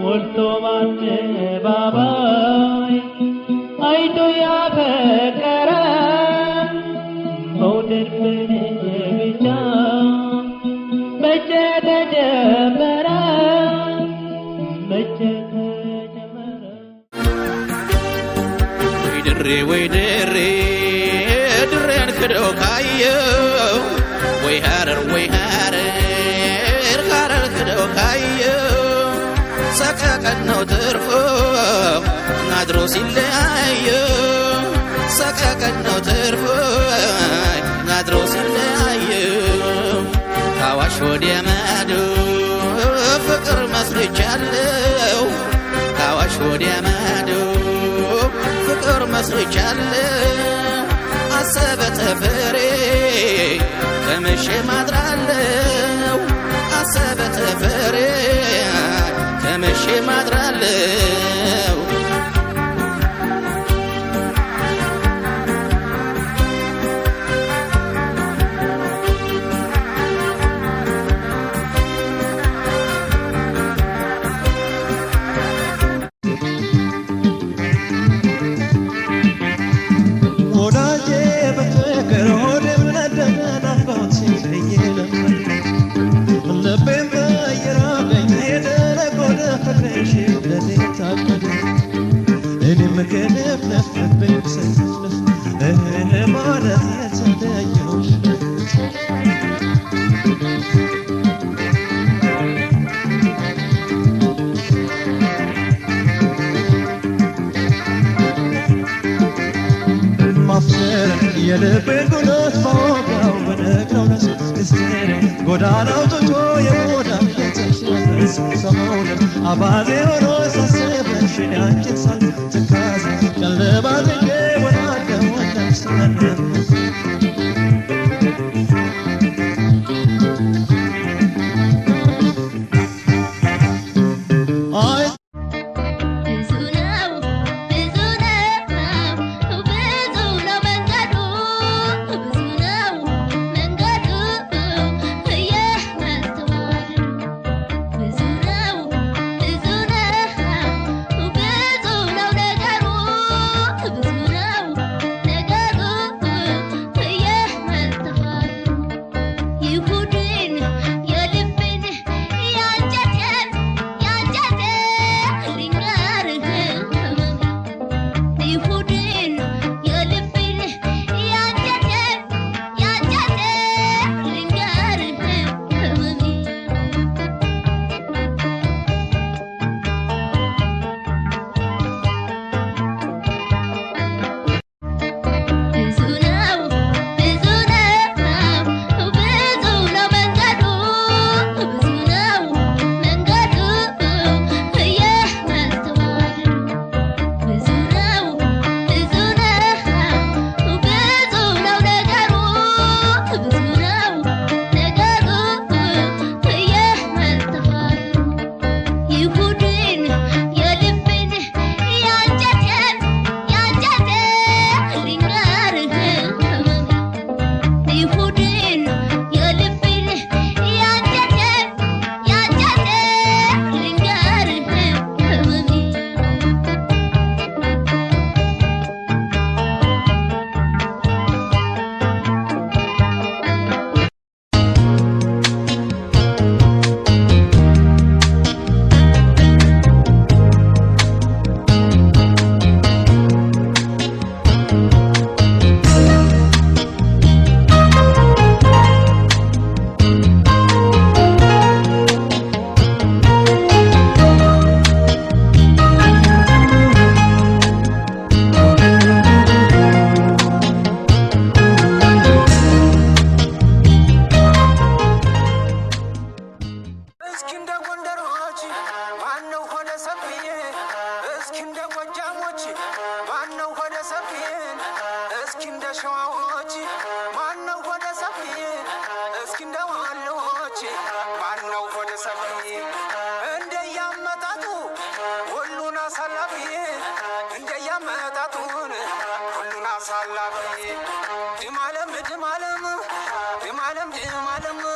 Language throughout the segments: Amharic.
molto bate babai ai to ya bekara moder bene bicha beche jamara we dere dren kdo kayo we harer kdo kayo سكاكن نوترفو نادرو سيلايو سكاكن نوترفو نادرو سيلايو كاواش ودي مادو فكر مسرجالو كاواش ودي مادو فكر مسرجالو عصبت فري كمشي مادرالو عصبت فري كمشي مادرالو አላፊ እንደየመጣቱን ሁሉን አሳላፊ ድማለም ድማለም ድማለም ድማለም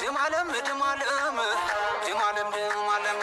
ድማለም ድማለም ድማለም ድማለም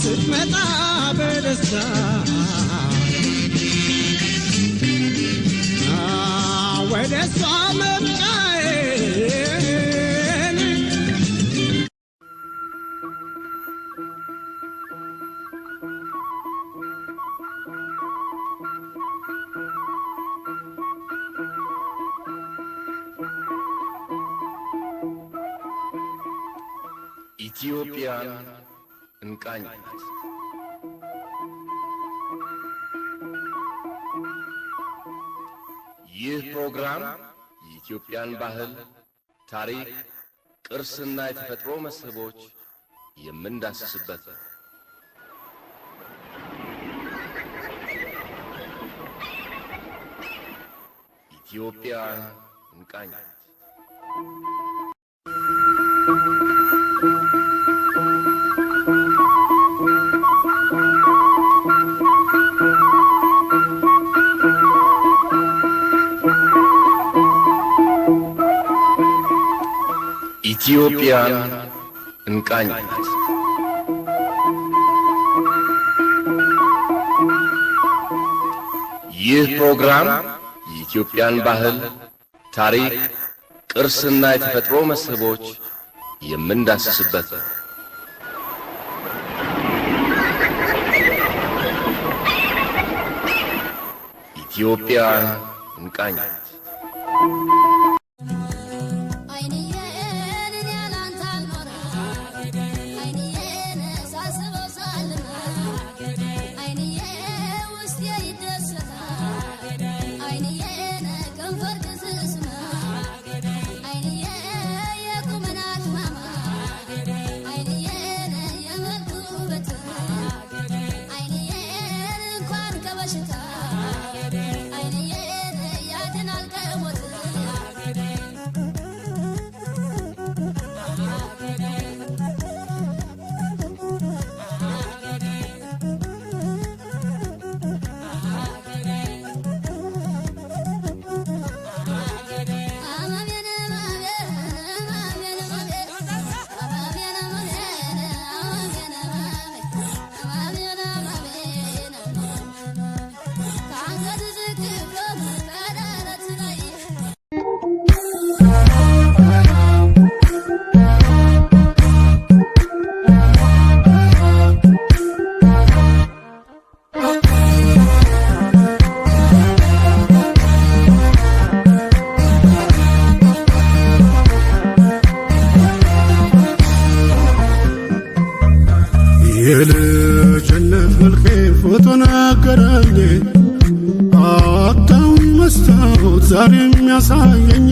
ስትመጣ በደስታ ወደ እሷ መምጫዬን ኢትዮጵያን እንቃኝ። ይህ ፕሮግራም የኢትዮጵያን ባህል፣ ታሪክ፣ ቅርስና የተፈጥሮ መስህቦች የምንዳስስበት ነው። ኢትዮጵያን እንቃኝ። ኢትዮጵያን እንቃኝ። ይህ ፕሮግራም የኢትዮጵያን ባህል፣ ታሪክ፣ ቅርስና የተፈጥሮ መስህቦች የምንዳስስበት ነው። ኢትዮጵያን እንቃኝ። የልጅነት መልኬ ፎቶ ነገረኝ አታውን መስታወት ዛሬ የሚያሳየኝ